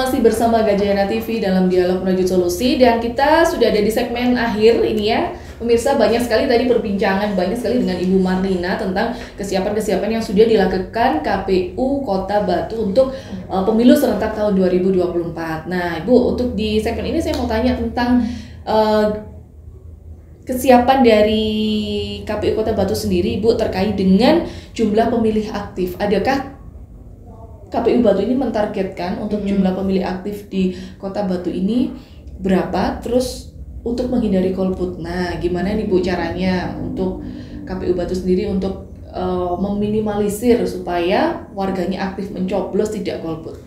masih bersama Gajayana TV dalam Dialog Menuju Solusi, dan kita sudah ada di segmen akhir ini ya. Pemirsa, banyak sekali tadi perbincangan, banyak sekali dengan Ibu Marlina tentang kesiapan-kesiapan yang sudah dilakukan KPU Kota Batu untuk pemilu serentak tahun 2024. Nah, Ibu, untuk di segmen ini saya mau tanya tentang kesiapan dari KPU Kota Batu sendiri, Ibu, terkait dengan jumlah pemilih aktif. Adakah KPU Batu ini mentargetkan untuk jumlah pemilih aktif di Kota Batu ini berapa? Terus untuk menghindari golput, nah gimana nih Bu caranya untuk KPU Batu sendiri untuk meminimalisir supaya warganya aktif mencoblos, tidak golput?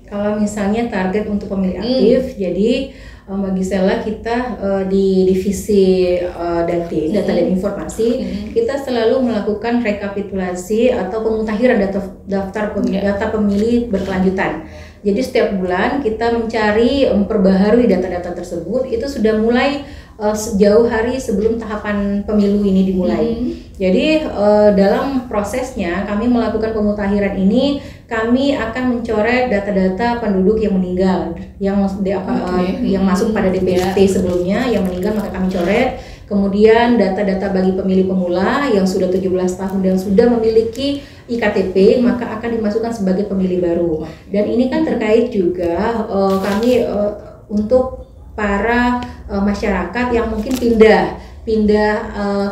Kalau misalnya target untuk pemilih aktif, jadi Mbak Gisela, kita di divisi data dan informasi, kita selalu melakukan rekapitulasi atau pemutahiran data pemilih berkelanjutan. Jadi setiap bulan kita mencari memperbaharui data-data tersebut. Itu sudah mulai sejauh hari sebelum tahapan pemilu ini dimulai. Jadi dalam prosesnya kami melakukan pemutahiran ini, kami akan mencoret data-data penduduk yang meninggal, yang masuk pada DPT sebelumnya, yang meninggal maka kami coret. Kemudian data-data bagi pemilih pemula yang sudah 17 tahun dan sudah memiliki IKTP, maka akan dimasukkan sebagai pemilih baru. Dan ini kan terkait juga kami untuk para masyarakat yang mungkin pindah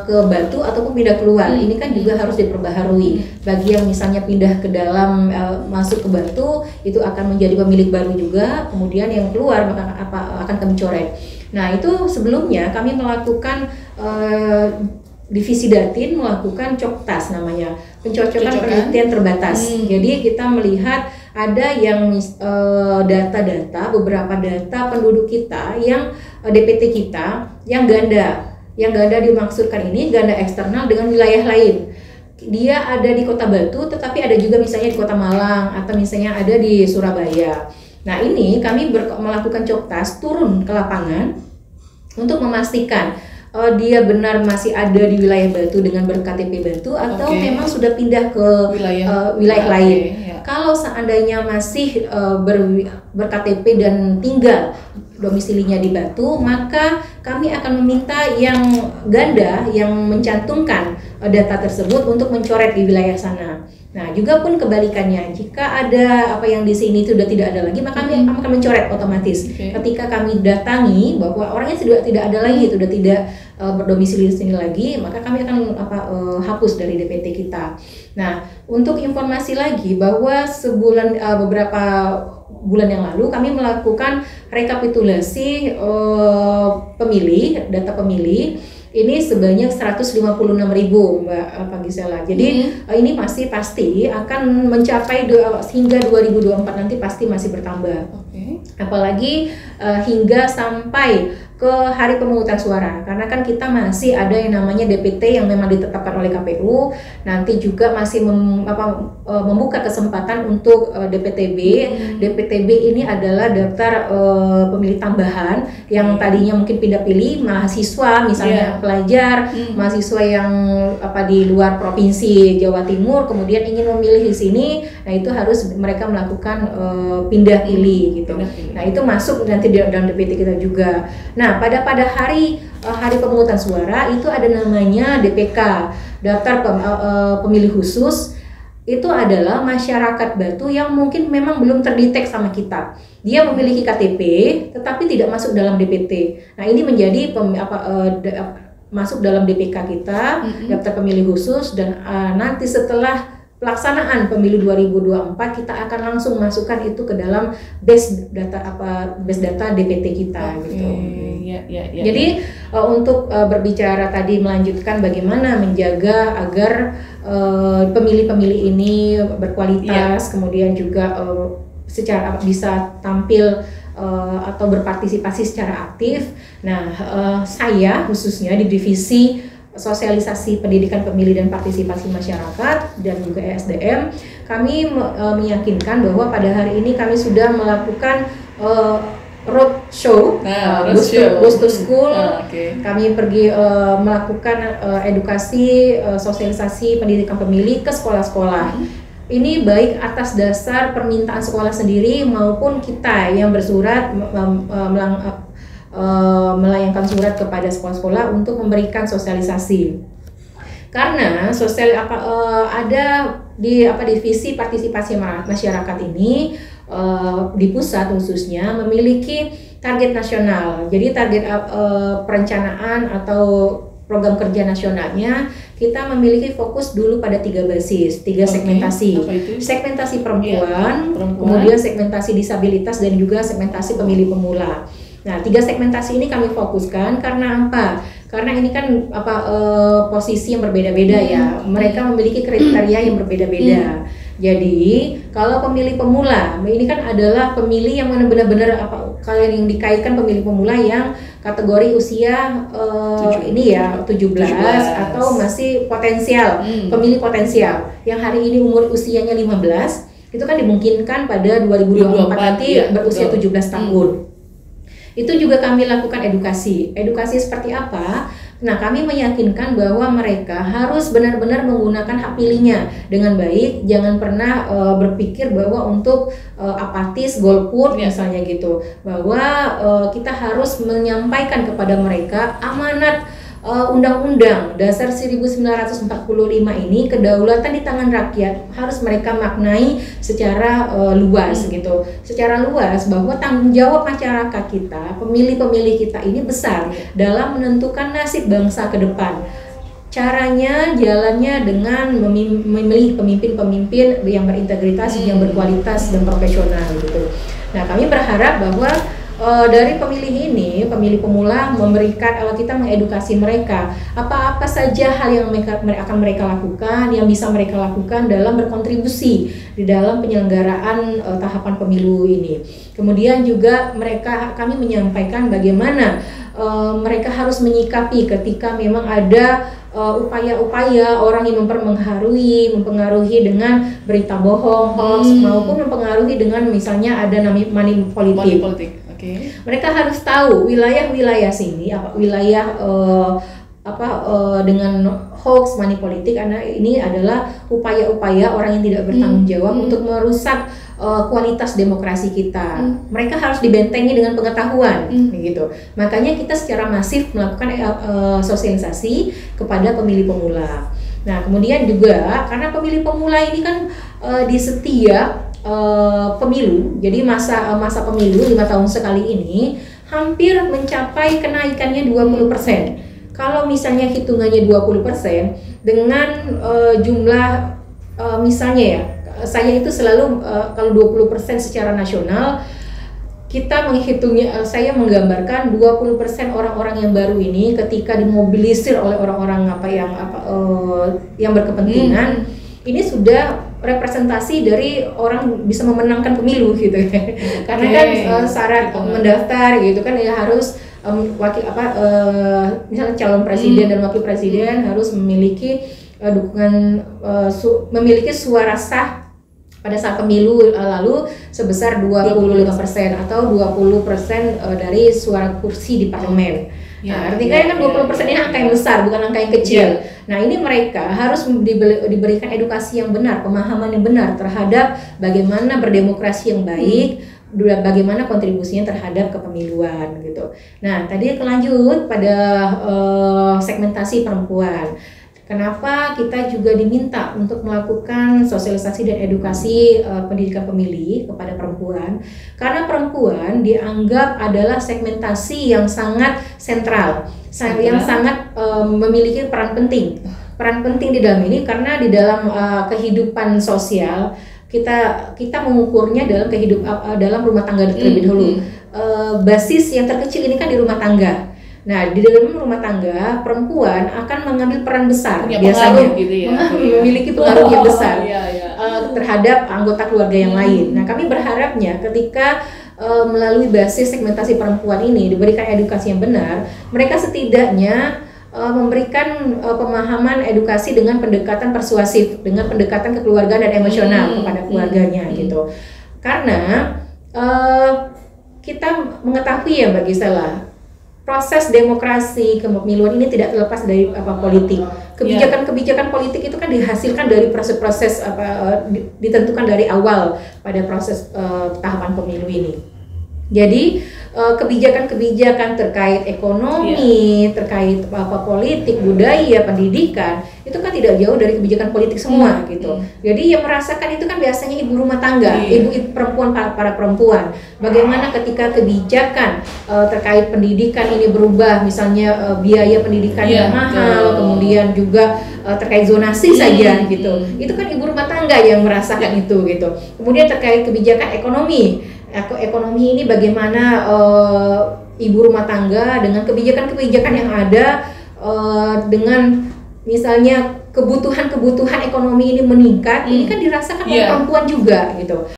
ke Batu ataupun pindah keluar. Ini kan juga harus diperbaharui. Bagi yang misalnya pindah ke dalam masuk ke Batu, itu akan menjadi pemilik baru juga. Kemudian yang keluar maka akan kami coret. Nah, itu sebelumnya kami melakukan divisi Datin melakukan COKTAS namanya, pencocokan penelitian terbatas. Jadi kita melihat ada yang data-data, beberapa data penduduk kita yang DPT kita yang ganda. Yang ganda dimaksudkan ini ganda eksternal dengan wilayah lain. Dia ada di Kota Batu, tetapi ada juga misalnya di Kota Malang atau misalnya ada di Surabaya. Nah, ini kami melakukan COKTAS, turun ke lapangan untuk memastikan dia benar masih ada di wilayah Batu dengan berKTP Batu atau memang sudah pindah ke wilayah lain. Kalau seandainya masih berKTP dan tinggal domisilinya di Batu, maka kami akan meminta yang ganda yang mencantumkan data tersebut untuk mencoret di wilayah sana. Nah, juga pun kebalikannya, jika ada apa yang di sini sudah tidak ada lagi, maka kami akan mencoret otomatis. Ketika kami datangi bahwa orangnya sudah tidak ada lagi, sudah tidak berdomisili di sini lagi, maka kami akan hapus dari DPT kita. Nah, untuk informasi lagi bahwa beberapa bulan yang lalu kami melakukan rekapitulasi data pemilih. Ini sebanyak 156.000, Mbak Gisela. Jadi ini masih pasti akan mencapai hingga 2024 nanti pasti masih bertambah. Apalagi hingga sampai ke hari pemungutan suara, karena kan kita masih ada yang namanya DPT yang memang ditetapkan oleh KPU, nanti juga masih membuka kesempatan untuk DPTB. DPTB ini adalah daftar pemilih tambahan yang tadinya mungkin pindah pilih mahasiswa, misalnya pelajar, mahasiswa yang di luar provinsi Jawa Timur, kemudian ingin memilih di sini, nah itu harus mereka melakukan pindah pilih gitu. Nah, itu masuk nanti dalam DPT kita juga. Nah, pada hari pemungutan suara itu ada namanya DPK, daftar pemilih khusus. Itu adalah masyarakat Batu yang mungkin memang belum terdetek sama kita. Dia memiliki KTP tetapi tidak masuk dalam DPT. Nah, ini menjadi masuk dalam DPK kita, daftar pemilih khusus, dan nanti setelah pelaksanaan pemilu 2024 kita akan langsung masukkan itu ke dalam base data DPT kita gitu. Jadi untuk berbicara tadi, melanjutkan bagaimana menjaga agar pemilih-pemilih ini berkualitas, kemudian juga secara bisa tampil atau berpartisipasi secara aktif. Nah, saya khususnya di divisi sosialisasi pendidikan pemilih dan partisipasi masyarakat dan juga ESDM, kami meyakinkan bahwa pada hari ini kami sudah melakukan roadshow, bus to school. Kami pergi melakukan edukasi, sosialisasi pendidikan pemilih ke sekolah-sekolah. ini baik atas dasar permintaan sekolah sendiri maupun kita yang bersurat melayangkan surat kepada sekolah-sekolah untuk memberikan sosialisasi. Karena ada di divisi partisipasi masyarakat ini di pusat khususnya memiliki target nasional. Jadi target perencanaan atau program kerja nasionalnya kita memiliki fokus dulu pada 3 basis, 3 segmentasi. Segmentasi perempuan, kemudian segmentasi disabilitas dan juga segmentasi pemilih pemula. Nah, 3 segmentasi ini kami fokuskan karena apa? Karena ini kan posisi yang berbeda-beda ya. Mereka memiliki kriteria yang berbeda-beda. Jadi, kalau pemilih pemula, ini kan adalah pemilih yang mana benar-benar kalian yang dikaitkan pemilih pemula yang kategori usia 17 atau masih potensial, pemilih potensial yang hari ini umur usianya 15, itu kan dimungkinkan pada 2024 nanti berusia 17 tahun. Itu juga kami lakukan edukasi. Edukasi seperti apa? Nah, kami meyakinkan bahwa mereka harus benar-benar menggunakan hak pilihnya dengan baik. Jangan pernah berpikir bahwa untuk apatis, golput misalnya gitu. Bahwa kita harus menyampaikan kepada mereka amanat Undang-Undang Dasar 1945 ini, kedaulatan di tangan rakyat harus mereka maknai secara luas gitu. Secara luas bahwa tanggung jawab masyarakat kita, pemilih-pemilih kita ini besar dalam menentukan nasib bangsa ke depan. Caranya, jalannya dengan memilih pemimpin-pemimpin yang berintegritas, yang berkualitas dan profesional gitu. Nah, kami berharap bahwa dari pemilih ini, pemilih pemula memberikan kita mengedukasi mereka apa-apa saja hal yang akan mereka lakukan, yang bisa mereka lakukan dalam berkontribusi di dalam penyelenggaraan tahapan pemilu ini. Kemudian juga kami menyampaikan bagaimana mereka harus menyikapi ketika memang ada upaya-upaya orang yang mempengaruhi dengan berita bohong, hoax, maupun mempengaruhi dengan misalnya ada money politik. Mereka harus tahu wilayah-wilayah sini, wilayah dengan hoax, money politik, karena ini adalah upaya-upaya orang yang tidak bertanggung jawab untuk merusak kualitas demokrasi kita. Mereka harus dibentengi dengan pengetahuan, gitu. Makanya kita secara masif melakukan sosialisasi kepada pemilih pemula. Nah, kemudian juga karena pemilih pemula ini kan di setiap pemilu, jadi masa pemilu 5 tahun sekali ini hampir mencapai kenaikannya 20%. Kalau misalnya hitungannya 20% dengan jumlah misalnya ya, saya itu selalu kalau 20% secara nasional kita menghitungnya, saya menggambarkan 20% orang-orang yang baru ini ketika dimobilisir oleh orang-orang yang berkepentingan, ini sudah representasi dari orang bisa memenangkan pemilu gitu ya. Karena kan syarat mendaftar gitu kan ya harus misalnya calon presiden dan wakil presiden harus memiliki dukungan memiliki suara sah pada saat pemilu lalu sebesar 25% atau 20% dari suara kursi di parlemen. Nah, artinya kan 20% ini angka yang besar, bukan angka yang kecil. Nah, ini mereka harus diberikan edukasi yang benar, pemahaman yang benar terhadap bagaimana berdemokrasi yang baik, bagaimana kontribusinya terhadap kepemiluan gitu. Nah, tadi lanjut pada segmentasi perempuan. Kenapa kita juga diminta untuk melakukan sosialisasi dan edukasi pendidikan pemilih kepada perempuan? Karena perempuan dianggap adalah segmentasi yang sangat sentral, yang sangat memiliki peran penting. Peran penting di dalam ini karena di dalam kehidupan sosial kita mengukurnya dalam rumah tangga terlebih dahulu. Basis yang terkecil ini kan di rumah tangga. Nah, di dalam rumah tangga perempuan akan mengambil peran besar, biasanya gitu ya, memiliki pengaruh yang besar terhadap anggota keluarga yang lain. Nah, kami berharapnya ketika melalui basis segmentasi perempuan ini diberikan edukasi yang benar, mereka setidaknya memberikan pemahaman edukasi dengan pendekatan persuasif, dengan pendekatan kekeluargaan dan emosional kepada keluarganya gitu. Karena kita mengetahui ya Mbak Gisela, proses demokrasi kepemiluan ini tidak terlepas dari politik. Kebijakan-kebijakan politik itu kan dihasilkan dari proses-proses ditentukan dari awal pada proses tahapan pemilu ini. Jadi kebijakan-kebijakan terkait ekonomi, terkait politik, budaya, pendidikan itu kan tidak jauh dari kebijakan politik semua gitu. Jadi yang merasakan itu kan biasanya ibu rumah tangga, ibu perempuan, para perempuan. Bagaimana ketika kebijakan terkait pendidikan ini berubah, misalnya biaya pendidikan yang mahal, kemudian juga terkait zonasi saja gitu. Itu kan ibu rumah tangga yang merasakan itu gitu. Kemudian terkait kebijakan ekonomi ini bagaimana ibu rumah tangga dengan kebijakan-kebijakan yang ada dengan misalnya kebutuhan ekonomi ini meningkat, ini kan dirasakan oleh perempuan juga gitu.